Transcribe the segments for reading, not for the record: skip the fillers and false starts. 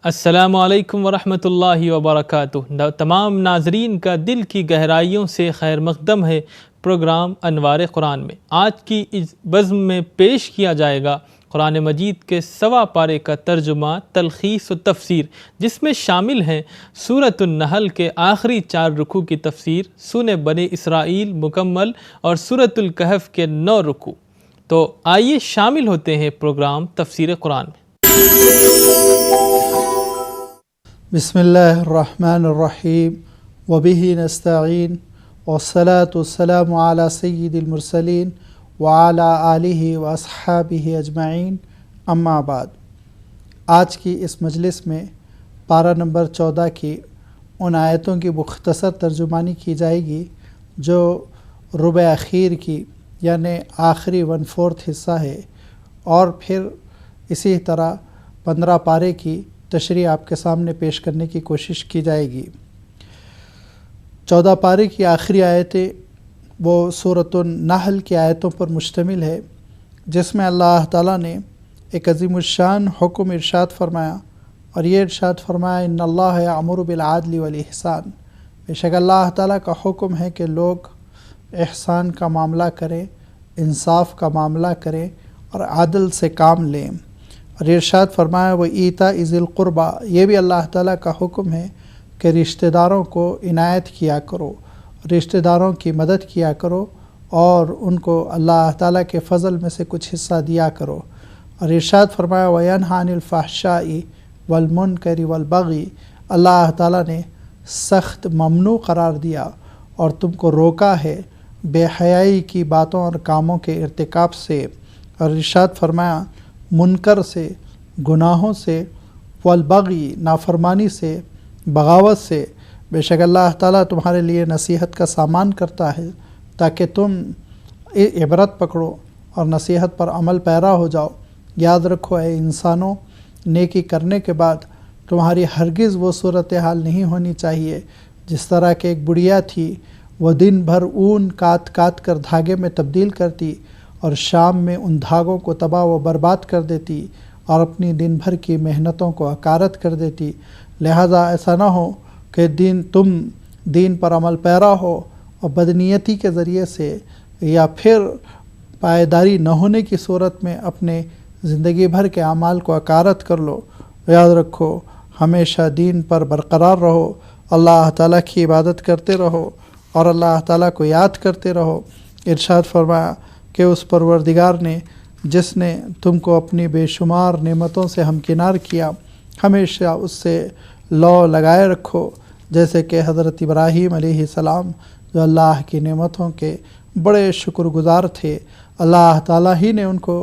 السلام علیکم ورحمۃ اللہ وبرکاتہ۔ تمام ناظرین کا دل کی گہرائیوں سے خیر مقدم ہے پروگرام انوار قرآن میں۔ آج کی اس بزم میں پیش کیا جائے گا قرآن مجید کے 1.25 پارے کا ترجمہ، تلخیص و تفسیر، جس میں شامل ہیں سورۃ النحل کے آخری 4 رکوع کی تفسیر، سورۃ بنی اسرائیل مکمل اور سورۃ الکہف کے 9 رکوع۔ تو آئیے شامل ہوتے ہیں پروگرام تفسیر قرآن میں۔ بسم اللہ الرحمن الرحیم وبہ نستعین والصلاة والسلام علی سید المرسلین وعلی آلہ واصحابہ اجمعین، اما بعد۔ آج کی اس مجلس میں پارہ نمبر 14 کی ان آیتوں کی مختصر ترجمانی کی جائے گی جو ربع اخیر کی یعنی آخری 1/4 حصہ ہے، اور پھر اسی طرح 15 پارے کی تشریح آپ کے سامنے پیش کرنے کی کوشش کی جائے گی۔ 14 پارے کی آخری آیتیں وہ سورۃ النحل کی آیتوں پر مشتمل ہے، جس میں اللہ تعالیٰ نے ایک عظیم الشان حکم ارشاد فرمایا، اور یہ ارشاد فرمایا ان اللہ یأمر بالعدل والاحسان، بے شک اللہ تعالیٰ کا حکم ہے کہ لوگ احسان کا معاملہ کریں، انصاف کا معاملہ کریں اور عدل سے کام لیں۔ اور ارشاد فرمایا وَإِيتَاءِ ذِي الْقُرْبَى، یہ بھی اللہ تعالیٰ کا حکم ہے کہ رشتہ داروں کو عنایت کیا کرو، رشتہ داروں کی مدد کیا کرو، اور ان کو اللہ تعالیٰ کے فضل میں سے کچھ حصہ دیا کرو۔ اور ارشاد فرمایا وَيَنْهَى عَنِ الْفَحْشَاءِ وَالْمُنْكَرِ وَالْبَغْيِ، اللہ تعالیٰ نے سخت ممنوع قرار دیا اور تم کو روکا ہے بے حیائی کی باتوں اور کاموں کے ارتکاب سے۔ اور ارشاد فرمایا منکر سے، گناہوں سے، والبغی نافرمانی سے، بغاوت سے، بے شک اللہ تعالیٰ تمہارے لیے نصیحت کا سامان کرتا ہے تاکہ تم عبرت پکڑو اور نصیحت پر عمل پیرا ہو جاؤ۔ یاد رکھو اے انسانوں، نیکی کرنے کے بعد تمہاری ہرگز وہ صورتحال نہیں ہونی چاہیے جس طرح کہ ایک بڑھیا تھی، وہ دن بھر اون کاٹ کاٹ کر دھاگے میں تبدیل کرتی اور شام میں ان دھاگوں کو تباہ و برباد کر دیتی اور اپنی دن بھر کی محنتوں کو حقارت کر دیتی۔ لہٰذا ایسا نہ ہو کہ تم دین پر عمل پیرا ہو اور بدنیتی کے ذریعے سے یا پھر پائیداری نہ ہونے کی صورت میں اپنے زندگی بھر کے اعمال کو حقارت کر لو۔ یاد رکھو ہمیشہ دین پر برقرار رہو، اللہ تعالیٰ کی عبادت کرتے رہو اور اللہ تعالیٰ کو یاد کرتے رہو۔ ارشاد فرمایا کہ اس پروردگار نے جس نے تم کو اپنی بے شمار نعمتوں سے ہمکنار کیا، ہمیشہ اس سے لو لگائے رکھو، جیسے کہ حضرت ابراہیم علیہ السلام جو اللہ کی نعمتوں کے بڑے شکر گزار تھے، اللہ تعالیٰ ہی نے ان کو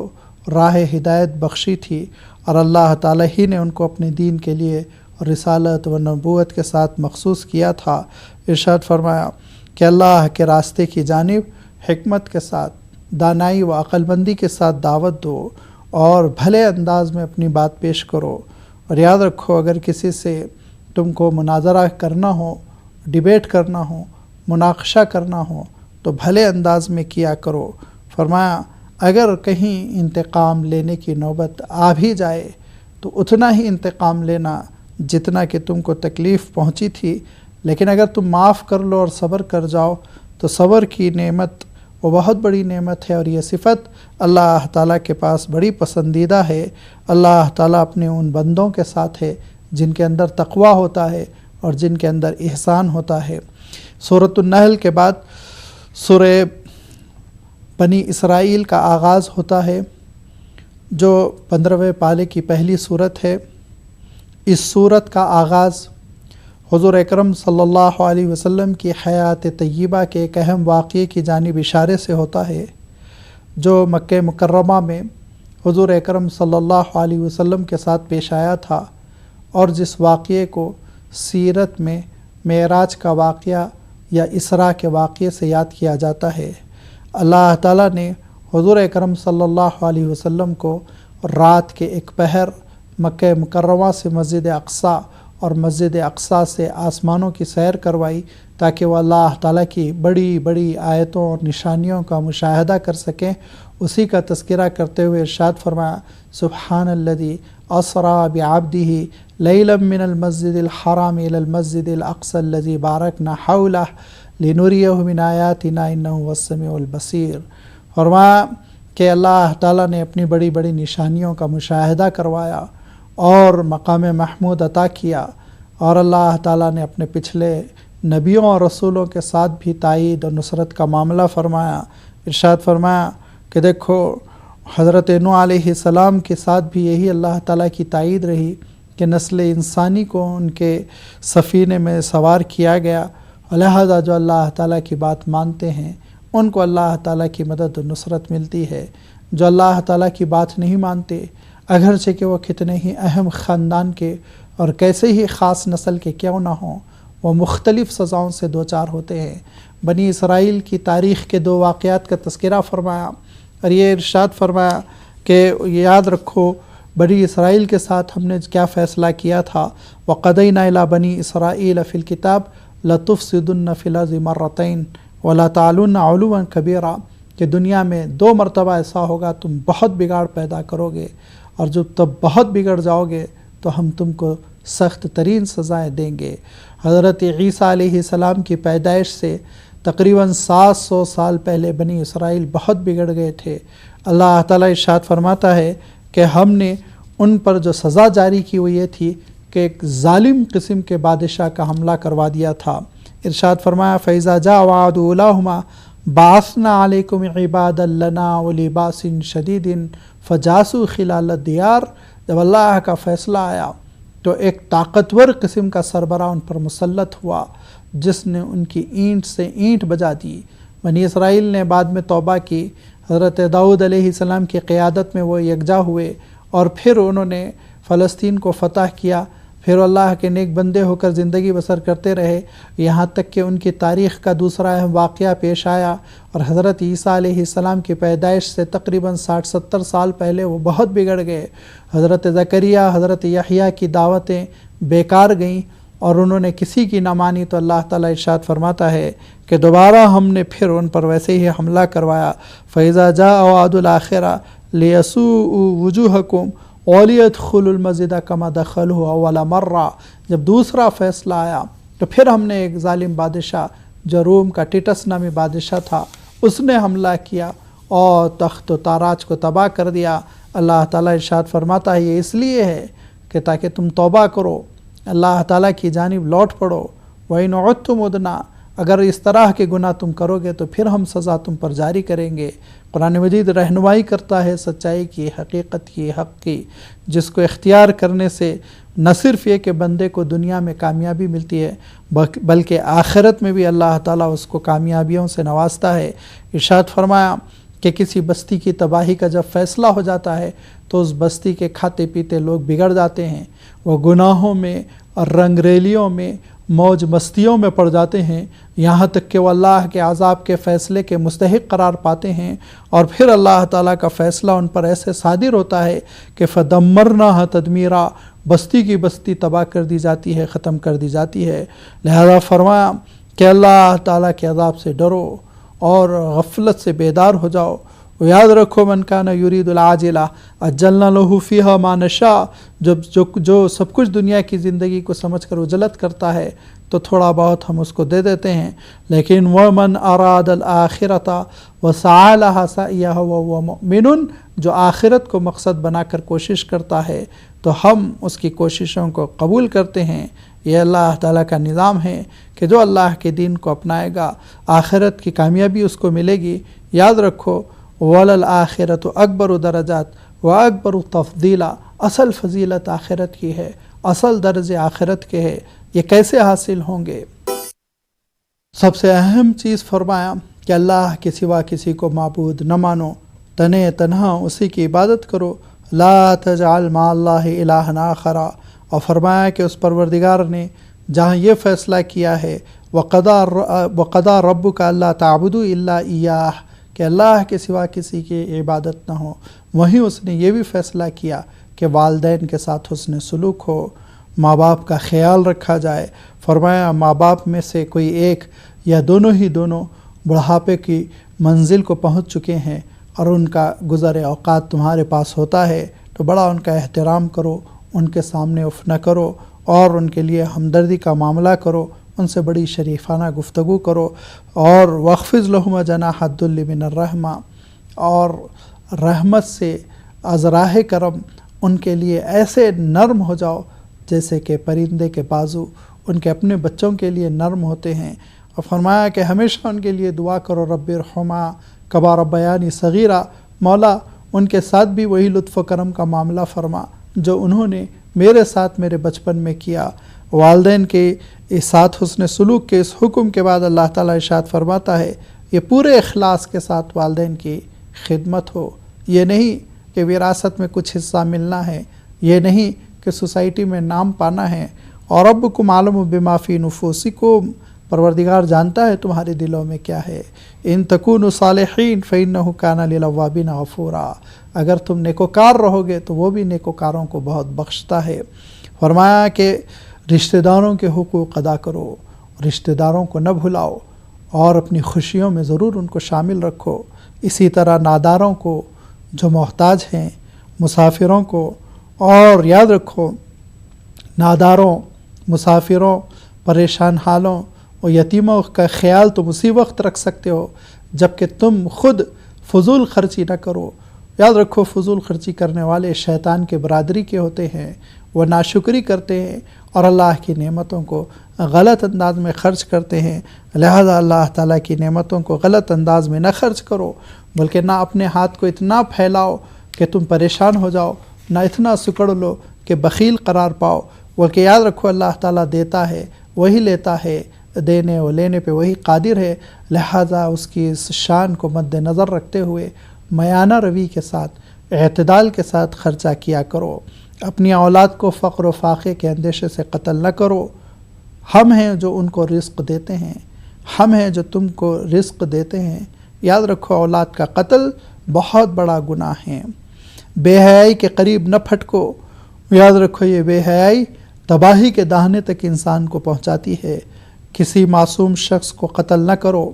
راہ ہدایت بخشی تھی اور اللہ تعالیٰ ہی نے ان کو اپنے دین کے لیے رسالت و نبوت کے ساتھ مخصوص کیا تھا۔ ارشاد فرمایا کہ اللہ کے راستے کی جانب حکمت کے ساتھ، دانائی و عقل مندی کے ساتھ دعوت دو اور بھلے انداز میں اپنی بات پیش کرو۔ اور یاد رکھو اگر کسی سے تم کو مناظرہ کرنا ہو، ڈیبیٹ کرنا ہو، مناقشہ کرنا ہو تو بھلے انداز میں کیا کرو۔ فرمایا اگر کہیں انتقام لینے کی نوبت آ بھی جائے تو اتنا ہی انتقام لینا جتنا کہ تم کو تکلیف پہنچی تھی، لیکن اگر تم معاف کر لو اور صبر کر جاؤ تو صبر کی نعمت وہ بہت بڑی نعمت ہے، اور یہ صفت اللہ تعالیٰ کے پاس بڑی پسندیدہ ہے۔ اللہ تعالیٰ اپنے ان بندوں کے ساتھ ہے جن کے اندر تقویٰ ہوتا ہے اور جن کے اندر احسان ہوتا ہے۔ سورۃ النحل کے بعد سورہ بنی اسرائیل کا آغاز ہوتا ہے جو 15ویں پارے کی پہلی صورت ہے۔ اس صورت کا آغاز حضور اکرم صلی اللہ علیہ وسلم کی حیات طیبہ کے ایک اہم واقعے کی جانب اشارے سے ہوتا ہے جو مکہ مکرمہ میں حضور اکرم صلی اللہ علیہ وسلم کے ساتھ پیش آیا تھا، اور جس واقعے کو سیرت میں معراج کا واقعہ یا اسراء کے واقعے سے یاد کیا جاتا ہے۔ اللہ تعالیٰ نے حضور اکرم صلی اللہ علیہ وسلم کو رات کے ایک پہر مکہ مکرمہ سے مسجد اقصیٰ اور مسجد اقصیٰ سے آسمانوں کی سیر کروائی تاکہ وہ اللہ تعالیٰ کی بڑی بڑی آیتوں اور نشانیوں کا مشاہدہ کر سکیں۔ اسی کا تذکرہ کرتے ہوئے ارشاد فرمایا سبحان الذی اسرا بعبدہ لیلا من المسجد الحرام الی المسجد الاقصی الذی بارکنا حولہ لنریہ من آیاتنا انہ هو السمیع البصیر۔ فرمایا کہ اللہ تعالیٰ نے اپنی بڑی بڑی نشانیوں کا مشاہدہ کروایا اور مقام محمود عطا کیا، اور اللہ تعالیٰ نے اپنے پچھلے نبیوں اور رسولوں کے ساتھ بھی تائید اور نصرت کا معاملہ فرمایا۔ ارشاد فرمایا کہ دیکھو حضرت نوح علیہ السلام کے ساتھ بھی یہی اللہ تعالیٰ کی تائید رہی کہ نسل انسانی کو ان کے سفینے میں سوار کیا گیا، لہذا جو اللہ تعالیٰ کی بات مانتے ہیں ان کو اللہ تعالیٰ کی مدد و نصرت ملتی ہے۔ جو اللہ تعالیٰ کی بات نہیں مانتے، اگرچہ کہ وہ کتنے ہی اہم خاندان کے اور کیسے ہی خاص نسل کے کیوں نہ ہوں، وہ مختلف سزاؤں سے دوچار ہوتے ہیں۔ بنی اسرائیل کی تاریخ کے 2 واقعات کا تذکرہ فرمایا اور یہ ارشاد فرمایا کہ یاد رکھو بنی اسرائیل کے ساتھ ہم نے کیا فیصلہ کیا تھا۔ وَقَضَيْنَا إِلَىٰ بَنِي إِسْرَائِيلَ فِي الْكِتَابِ لَتُفْسِدُنَّ فِي الْأَرْضِ مَرَّتَيْنِ وَلَا تَعْلُنَّ عُلُوًّا كَبِيرًا، کہ دنیا میں 2 مرتبہ ایسا ہوگا تم بہت بگاڑ پیدا کرو گے، اور جب تب بہت بگڑ جاؤ گے تو ہم تم کو سخت ترین سزائیں دیں گے۔ حضرت عیسیٰ علیہ السلام کی پیدائش سے تقریباً 700 سال پہلے بنی اسرائیل بہت بگڑ گئے تھے۔ اللہ تعالیٰ ارشاد فرماتا ہے کہ ہم نے ان پر جو سزا جاری کی وہ یہ تھی کہ ایک ظالم قسم کے بادشاہ کا حملہ کروا دیا تھا۔ ارشاد فرمایا فَإِذَا جَاءَ وَعْدُ أُولَاهُمَا بَعَثْنَا عَلَيْكُمْ عِبَادًا لَنَا أُولِي بَأْسٍ شَدِيدٍ فَجَاسُوا خِلَالَ الدِّيَارِ، جب اللہ کا فیصلہ آیا تو ایک طاقتور قسم کا سربراہ ان پر مسلط ہوا جس نے ان کی اینٹ سے اینٹ بجا دی۔ بنی اسرائیل نے بعد میں توبہ کی، حضرت داؤد علیہ السلام کی قیادت میں وہ یکجا ہوئے اور پھر انہوں نے فلسطین کو فتح کیا، پھر اللہ کے نیک بندے ہو کر زندگی بسر کرتے رہے، یہاں تک کہ ان کی تاریخ کا دوسرا اہم واقعہ پیش آیا اور حضرت عیسیٰ علیہ السلام کی پیدائش سے تقریباً 60-70 سال پہلے وہ بہت بگڑ گئے۔ حضرت زکریہ، حضرت یحییٰ کی دعوتیں بیکار گئیں اور انہوں نے کسی کی نہ مانی، تو اللہ تعالیٰ ارشاد فرماتا ہے کہ دوبارہ ہم نے پھر ان پر ویسے ہی حملہ کروایا۔ فَإِذَا جَاءَ وَعْدُ الْآخِرَةِ لِيَسُوءُوا وُجُوهَكُمْ وَلِيَدْخُلُوا الْمَسْجِدَ كَمَا دَخَلُوهُ أَوَّلَ مَرَّةٍ، جب دوسرا فیصلہ آیا تو پھر ہم نے ایک ظالم بادشاہ جو روم کا ٹیٹس نامی بادشاہ تھا اس نے حملہ کیا اور تخت و تاراج کو تباہ کر دیا۔ اللہ تعالیٰ ارشاد فرماتا ہے یہ اس لیے ہے کہ تاکہ تم توبہ کرو، اللہ تعالیٰ کی جانب لوٹ پڑو۔ وَإِنْ عُدْتُمْ عُدْنَا، اگر اس طرح کے گناہ تم کرو گے تو پھر ہم سزا تم پر جاری کریں گے۔ قرآن مجید رہنمائی کرتا ہے سچائی کی، حقیقت کی، حق کی، جس کو اختیار کرنے سے نہ صرف یہ کہ بندے کو دنیا میں کامیابی ملتی ہے بلکہ آخرت میں بھی اللہ تعالیٰ اس کو کامیابیوں سے نوازتا ہے۔ ارشاد فرمایا کہ کسی بستی کی تباہی کا جب فیصلہ ہو جاتا ہے تو اس بستی کے کھاتے پیتے لوگ بگڑ جاتے ہیں، وہ گناہوں میں اور رنگ ریلیوں میں موج مستیوں میں پڑ جاتے ہیں، یہاں تک کہ وہ اللہ کے عذاب کے فیصلے کے مستحق قرار پاتے ہیں، اور پھر اللہ تعالیٰ کا فیصلہ ان پر ایسے صادر ہوتا ہے کہ فَدَمَّرْنَاهَا تَدْمِيرًا، بستی کی بستی تباہ کر دی جاتی ہے، ختم کر دی جاتی ہے۔ لہذا فرمایا کہ اللہ تعالیٰ کے عذاب سے ڈرو اور غفلت سے بیدار ہو جاؤ۔ یاد رکھو من کان یرید العاجلہ عجلنا لہ فیہا ما نشاء، جو سب کچھ دنیا کی زندگی کو سمجھ کر اجلت کرتا ہے تو تھوڑا بہت ہم اس کو دے دیتے ہیں، لیکن ومن اراد الآخرۃ وسعی لہا سعیہا وہو مؤمن، جو آخرت کو مقصد بنا کر کوشش کرتا ہے تو ہم اس کی کوششوں کو قبول کرتے ہیں۔ یہ اللہ تعالیٰ کا نظام ہے کہ جو اللہ کے دین کو اپنائے گا آخرت کی کامیابی اس کو ملے گی۔ یاد رکھو وَلَلْآخِرَةُ أَكْبَرُ دَرَجَاتٍ وَأَكْبَرُ تَفْضِيلًا، اصل فضیلت آخرت کی ہے، اصل درجے آخرت کے ہے۔ یہ کیسے حاصل ہوں گے؟ سب سے اہم چیز فرمایا کہ اللہ کے سوا کسی کو معبود نہ مانو، تنہا تنہا اسی کی عبادت کرو، لا تجعل مع اللہ الہا آخر، اور فرمایا کہ اس پروردگار نے جہاں یہ فیصلہ کیا ہے وَقَضَىٰ رَبُّكَ أَلَّا تَعْبُدُوا إِلَّا إِيَّاهُ، کہ اللہ کے سوا کسی کی عبادت نہ ہو، وہیں اس نے یہ بھی فیصلہ کیا کہ والدین کے ساتھ حسن سلوک ہو، ماں باپ کا خیال رکھا جائے۔ فرمایا ماں باپ میں سے کوئی ایک یا دونوں بڑھاپے کی منزل کو پہنچ چکے ہیں اور ان کا گزر اوقات تمہارے پاس ہوتا ہے تو بڑا ان کا احترام کرو، ان کے سامنے اف نہ کرو اور ان کے لیے ہمدردی کا معاملہ کرو، ان سے بڑی شریفانہ گفتگو کرو، اور واخفض لہما جناح الذل من الرحمہ، اور رحمت سے ازراہ کرم ان کے لیے ایسے نرم ہو جاؤ جیسے کہ پرندے کے بازو ان کے اپنے بچوں کے لیے نرم ہوتے ہیں، اور فرمایا کہ ہمیشہ ان کے لیے دعا کرو رب ارحمہما کما ربیانی صغیرا، مولا ان کے ساتھ بھی وہی لطف و کرم کا معاملہ فرما جو انہوں نے میرے ساتھ میرے بچپن میں کیا۔ والدین کے ساتھ حسن سلوک کے اس حکم کے بعد اللہ تعالیٰ ارشاد فرماتا ہے یہ پورے اخلاص کے ساتھ والدین کی خدمت ہو، یہ نہیں کہ وراثت میں کچھ حصہ ملنا ہے، یہ نہیں کہ سوسائٹی میں نام پانا ہے، اور ربکم اعلم بما فی نفوسکم، پروردگار جانتا ہے تمہارے دلوں میں کیا ہے، ان تکونوا صالحین فإنہ کان للأوابین غفورا، اگر تم نیکوکار رہو گے تو وہ بھی نیکوکاروں کو بہت بخشتا ہے۔ فرمایا کہ رشتہ داروں کے حقوق ادا کرو، رشتہ داروں کو نہ بھلاؤ اور اپنی خوشیوں میں ضرور ان کو شامل رکھو، اسی طرح ناداروں کو جو محتاج ہیں، مسافروں کو، اور یاد رکھو ناداروں، مسافروں، پریشان حالوں اور یتیموں کا خیال تم اسی وقت رکھ سکتے ہو جب کہ تم خود فضول خرچی نہ کرو۔ یاد رکھو فضول خرچی کرنے والے شیطان کے برادری کے ہوتے ہیں، وہ ناشکری کرتے ہیں اور اللہ کی نعمتوں کو غلط انداز میں خرچ کرتے ہیں، لہذا اللہ تعالیٰ کی نعمتوں کو غلط انداز میں نہ خرچ کرو، بلکہ نہ اپنے ہاتھ کو اتنا پھیلاؤ کہ تم پریشان ہو جاؤ، نہ اتنا سکڑ لو کہ بخیل قرار پاؤ، بلکہ یاد رکھو اللہ تعالیٰ دیتا ہے وہی لیتا ہے، دینے و لینے پہ وہی قادر ہے، لہذا اس کی اس شان کو مد نظر رکھتے ہوئے میانہ روی کے ساتھ، اعتدال کے ساتھ خرچہ کیا کرو، اپنی اولاد کو فقر و فاقے کے اندیشے سے قتل نہ کرو۔ ہم ہیں جو ان کو رزق دیتے ہیں، ہم ہیں جو تم کو رزق دیتے ہیں، یاد رکھو اولاد کا قتل بہت بڑا گناہ ہے۔ بے حیائی کے قریب نہ پھٹکو، یاد رکھو یہ بے حیائی تباہی کے دہانے تک انسان کو پہنچاتی ہے۔ کسی معصوم شخص کو قتل نہ کرو،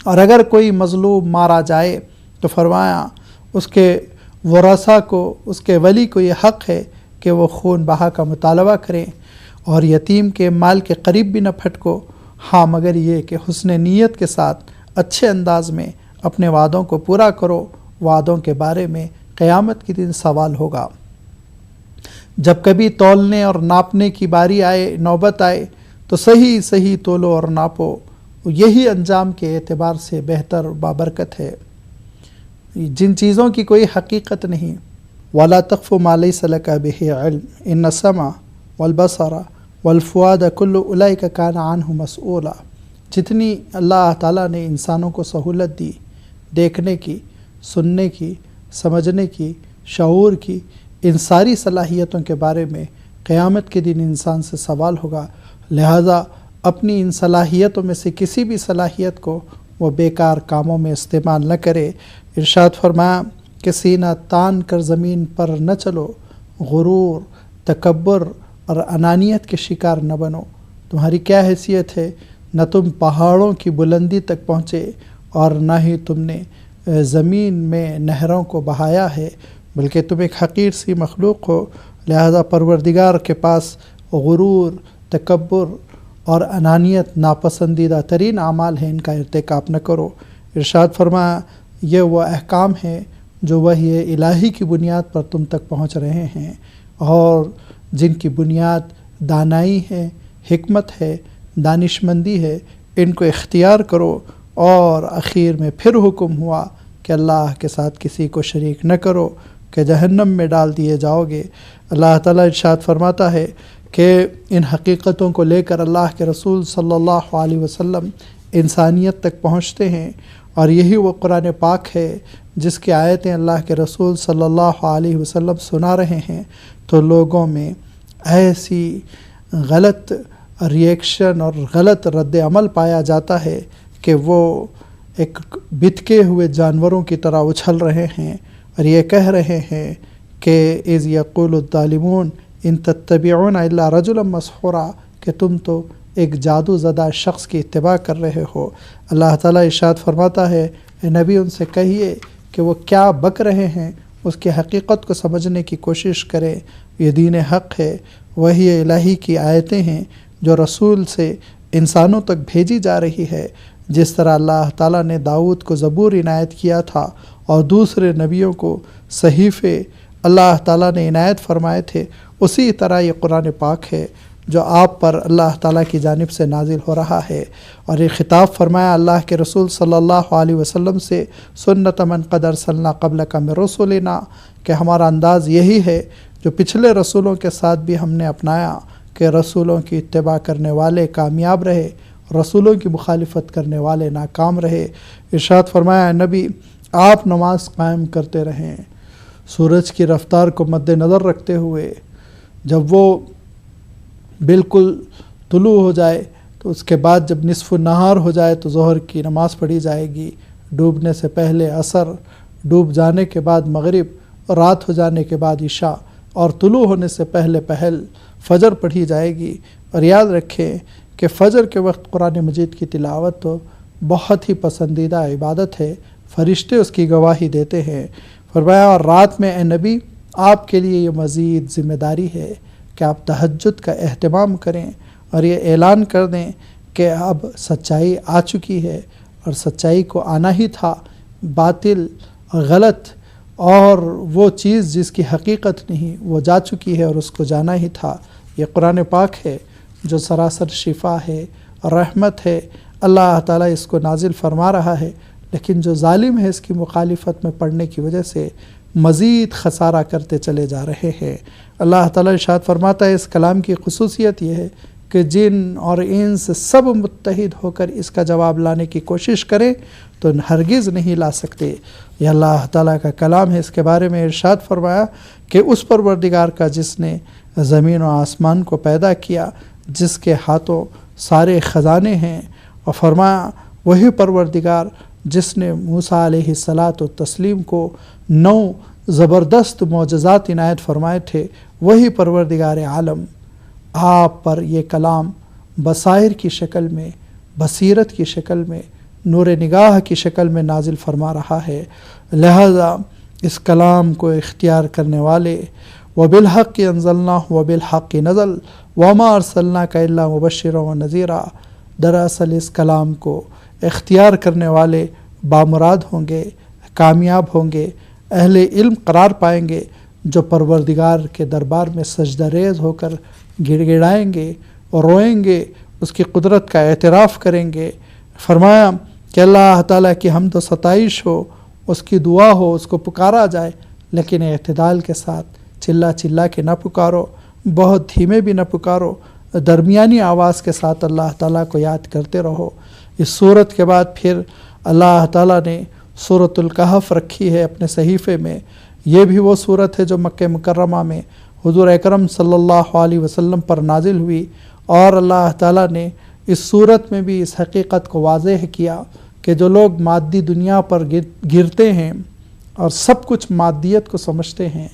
اور اگر کوئی مظلوم مارا جائے تو فرمایا اس کے ورثاء کو، اس کے ولی کو یہ حق ہے کہ وہ خون بہا کا مطالبہ کریں، اور یتیم کے مال کے قریب بھی نہ پھٹکو، ہاں مگر یہ کہ حسن نیت کے ساتھ اچھے انداز میں اپنے وعدوں کو پورا کرو، وعدوں کے بارے میں قیامت کے دن سوال ہوگا۔ جب کبھی تولنے اور ناپنے کی باری آئے، نوبت آئے تو صحیح صحیح تولو اور ناپو، یہی انجام کے اعتبار سے بہتر بابرکت ہے۔ جن چیزوں کی کوئی حقیقت نہیں، وَلَا تَقْفُ مَا لَيْسَ لَكَ بِهِ عِلْمٌ إِنَّ السَّمْعَ وَالْبَصَرَ وَالْفُؤَادَ كُلُّ أُولَئِكَ كَانَ عَنْهُ مسؤولا، جتنی اللہ تعالیٰ نے انسانوں کو سہولت دی، دیکھنے کی، سننے کی، سمجھنے کی، شعور کی، ان ساری صلاحیتوں کے بارے میں قیامت کے دن انسان سے سوال ہوگا، لہذا اپنی ان صلاحیتوں میں سے کسی بھی صلاحیت کو وہ بیکار کاموں میں استعمال نہ کرے۔ ارشاد فرمایا کہ سینہ تان کر زمین پر نہ چلو، غرور، تکبر اور انانیت کے شکار نہ بنو۔ تمہاری کیا حیثیت ہے؟ نہ تم پہاڑوں کی بلندی تک پہنچے اور نہ ہی تم نے زمین میں نہروں کو بہایا ہے، بلکہ تم ایک حقیر سی مخلوق ہو، لہذا پروردگار کے پاس غرور، تکبر اور انانیت ناپسندیدہ ترین اعمال ہیں، ان کا ارتکاب نہ کرو۔ ارشاد فرمایا یہ وہ احکام ہیں جو وحی الہی کی بنیاد پر تم تک پہنچ رہے ہیں، اور جن کی بنیاد دانائی ہے، حکمت ہے، دانشمندی ہے، ان کو اختیار کرو۔ اور اخیر میں پھر حکم ہوا کہ اللہ کے ساتھ کسی کو شریک نہ کرو کہ جہنم میں ڈال دیے جاؤ گے۔ اللہ تعالیٰ ارشاد فرماتا ہے کہ ان حقیقتوں کو لے کر اللہ کے رسول صلی اللہ علیہ وسلم انسانیت تک پہنچتے ہیں، اور یہی وہ قرآن پاک ہے جس کی آیتیں اللہ کے رسول صلی اللہ علیہ وسلم سنا رہے ہیں، تو لوگوں میں ایسی غلط ریئیکشن اور غلط رد عمل پایا جاتا ہے کہ وہ ایک بتکے ہوئے جانوروں کی طرح اچھل رہے ہیں، اور یہ کہہ رہے ہیں کہ اذ یقول الظالمون ان تتبعون الا رجلا مسحورا، کہ تم تو ایک جادو زدہ شخص کی اتباع کر رہے ہو۔ اللہ تعالیٰ ارشاد فرماتا ہے اے نبی ان سے کہیے کہ وہ کیا بک رہے ہیں اس کی حقیقت کو سمجھنے کی کوشش کریں۔ یہ دین حق ہے، وحی الہی کی آیتیں ہیں جو رسول سے انسانوں تک بھیجی جا رہی ہے۔ جس طرح اللہ تعالیٰ نے داؤد کو زبور عنایت کیا تھا اور دوسرے نبیوں کو صحیفے اللہ تعالیٰ نے عنایت فرمائے تھے، اسی طرح یہ قرآن پاک ہے جو آپ پر اللہ تعالیٰ کی جانب سے نازل ہو رہا ہے۔ اور یہ خطاب فرمایا اللہ کے رسول صلی اللہ علیہ وسلم سے، سنت من قد ارسلنا قبلک من رسلنا، کہ ہمارا انداز یہی ہے جو پچھلے رسولوں کے ساتھ بھی ہم نے اپنایا، کہ رسولوں کی اتباع کرنے والے کامیاب رہے، رسولوں کی مخالفت کرنے والے ناکام رہے۔ ارشاد فرمایا نبی آپ نماز قائم کرتے رہیں، سورج کی رفتار کو مد نظر رکھتے ہوئے، جب وہ بالکل طلوع ہو جائے تو اس کے بعد جب نصف النہار ہو جائے تو ظہر کی نماز پڑھی جائے گی، ڈوبنے سے پہلے عصر، ڈوب جانے کے بعد مغرب، رات ہو جانے کے بعد عشاء، اور طلوع ہونے سے پہلے پہل فجر پڑھی جائے گی۔ اور یاد رکھیں کہ فجر کے وقت قرآن مجید کی تلاوت تو بہت ہی پسندیدہ عبادت ہے، فرشتے اس کی گواہی دیتے ہیں۔ فرمایا اور رات میں اے نبی آپ کے لیے یہ مزید ذمہ داری ہے کہ آپ تہجد کا اہتمام کریں اور یہ اعلان کر دیں کہ اب سچائی آ چکی ہے، اور سچائی کو آنا ہی تھا، باطل اور غلط اور وہ چیز جس کی حقیقت نہیں وہ جا چکی ہے اور اس کو جانا ہی تھا۔ یہ قرآن پاک ہے جو سراسر شفا ہے، رحمت ہے، اللہ تعالیٰ اس کو نازل فرما رہا ہے، لیکن جو ظالم ہے اس کی مخالفت میں پڑھنے کی وجہ سے مزید خسارہ کرتے چلے جا رہے ہیں۔ اللہ تعالیٰ ارشاد فرماتا ہے اس کلام کی خصوصیت یہ ہے کہ جن اور انس سب متحد ہو کر اس کا جواب لانے کی کوشش کریں تو ہرگز نہیں لا سکتے۔ یہ اللہ تعالیٰ کا کلام ہے۔ اس کے بارے میں ارشاد فرمایا کہ اس پروردگار کا جس نے زمین و آسمان کو پیدا کیا، جس کے ہاتھوں سارے خزانے ہیں، اور فرمایا وہی پروردگار جس نے موسیٰ علیہ الصلاۃ والتسلیم کو 9 زبردست معجزات عنایت فرمائے تھے، وہی پروردگار عالم آپ پر یہ کلام بصائر کی شکل میں، بصیرت کی شکل میں، نور نگاہ کی شکل میں نازل فرما رہا ہے۔ لہذا اس کلام کو اختیار کرنے والے وَبِالْحَقِّ أَنزَلْنَاهُ وَبِالْحَقِّ نَزَلَ وَمَا أَرْسَلْنَاكَ إِلَّا مُبَشِّرًا وَنَذِيرًا، دراصل اس کلام کو اختیار کرنے والے بامراد ہوں گے، کامیاب ہوں گے، اہل علم قرار پائیں گے، جو پروردگار کے دربار میں سجدہ ریز ہو کر گڑ گڑائیں گے اور روئیں گے، اس کی قدرت کا اعتراف کریں گے۔ فرمایا کہ اللہ تعالیٰ کی حمد و ستائش ہو، اس کی دعا ہو، اس کو پکارا جائے، لیکن اعتدال کے ساتھ، چلا چلا کے نہ پکارو، بہت دھیمے بھی نہ پکارو، درمیانی آواز کے ساتھ اللہ تعالیٰ کو یاد کرتے رہو۔ اس صورت کے بعد پھر اللہ تعالیٰ نے سورۃ الکہف رکھی ہے اپنے صحیفے میں۔ یہ بھی وہ صورت ہے جو مکہ مکرمہ میں حضور اکرم صلی اللہ علیہ وسلم پر نازل ہوئی، اور اللہ تعالیٰ نے اس صورت میں بھی اس حقیقت کو واضح کیا کہ جو لوگ مادی دنیا پر گرتے ہیں اور سب کچھ مادیت کو سمجھتے ہیں،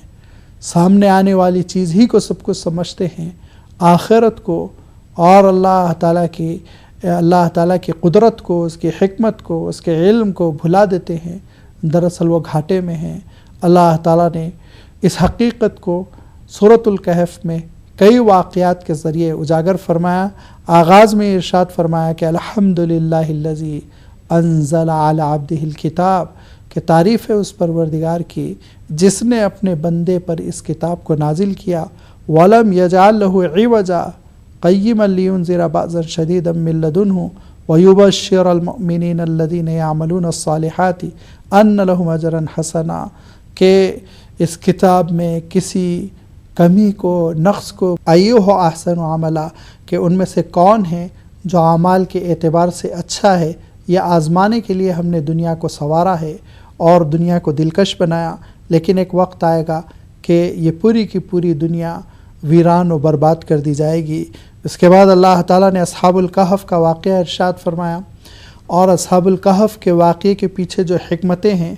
سامنے آنے والی چیز ہی کو سب کچھ سمجھتے ہیں، آخرت کو اور اللہ تعالیٰ کی قدرت کو، اس کی حکمت کو، اس کے علم کو بھلا دیتے ہیں، دراصل وہ گھاٹے میں ہیں۔ اللہ تعالیٰ نے اس حقیقت کو سورۃ الکہف میں کئی واقعات کے ذریعے اجاگر فرمایا۔ آغاز میں ارشاد فرمایا کہ الحمدللہ الذی انزل علی عبدہ الکتاب، کہ تعریف ہے اس پروردگار کی جس نے اپنے بندے پر اس کتاب کو نازل کیا، وَلَمْ يَجْعَلْ لَهُ عِوَجًا قَيِّمًا لِيُنذِرَ بَأْسًا شَدِيدًا مِّن لَّدُنْهُ وَيُبَشِّرَ الْمُؤْمِنِينَ الَّذِينَ يَعْمَلُونَ الصَّالِحَاتِ أَنَّ لَهُمْ أَجْرًا حَسَنًا، کہ اس کتاب میں کسی کمی کو، نقص کو، ایھا احسن عملا، کہ ان میں سے کون ہے جو اعمال کے اعتبار سے اچھا ہے، یہ آزمانے کے لیے ہم نے دنیا کو سنوارا ہے اور دنیا کو دلکش بنایا، لیکن ایک وقت آئے گا کہ یہ پوری کی پوری دنیا ویران و برباد کر دی جائے گی۔ اس کے بعد اللہ تعالیٰ نے اصحاب الکہف کا واقعہ ارشاد فرمایا، اور اصحاب الکہف کے واقعے کے پیچھے جو حکمتیں ہیں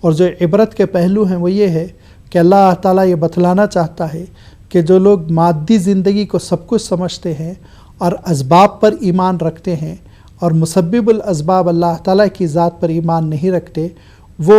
اور جو عبرت کے پہلو ہیں وہ یہ ہے کہ اللہ تعالیٰ یہ بتلانا چاہتا ہے کہ جو لوگ مادی زندگی کو سب کچھ سمجھتے ہیں اور اسباب پر ایمان رکھتے ہیں اور مسبب الاسباب اللہ تعالیٰ کی ذات پر ایمان نہیں رکھتے، وہ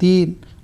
3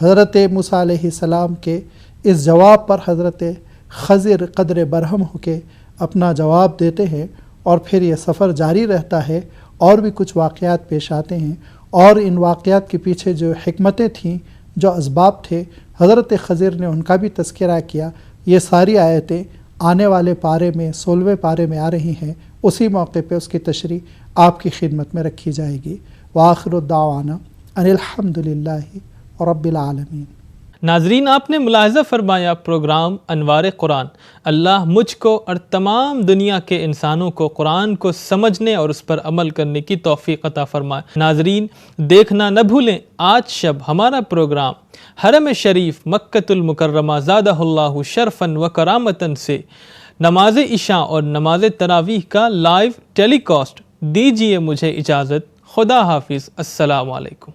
حضرت موسیٰ علیہ السلام کے اس جواب پر حضرت خضر قدر برہم ہو کے اپنا جواب دیتے ہیں، اور پھر یہ سفر جاری رہتا ہے، اور بھی کچھ واقعات پیش آتے ہیں، اور ان واقعات کے پیچھے جو حکمتیں تھیں، جو اسباب تھے، حضرت خضر نے ان کا بھی تذکرہ کیا۔ یہ ساری آیتیں آنے والے پارے میں 16ویں پارے میں آ رہی ہیں، اسی موقع پہ اس کی تشریح آپ کی خدمت میں رکھی جائے گی۔ وآخر الدعوانا ان الحمد للہ رب العالمین۔ ناظرین، آپ نے ملاحظہ فرمایا پروگرام انوار قرآن۔ اللہ مجھ کو اور تمام دنیا کے انسانوں کو قرآن کو سمجھنے اور اس پر عمل کرنے کی توفیق عطا فرمائے۔ ناظرین، دیکھنا نہ بھولیں آج شب ہمارا پروگرام حرم شریف مکۃ المکرمہ زادہ اللہ شرفاً و کرامتاً سے نماز عشاء اور نماز تراویح کا لائیو ٹیلی کاسٹ۔ دیجیے مجھے اجازت، خدا حافظ، السلام علیکم۔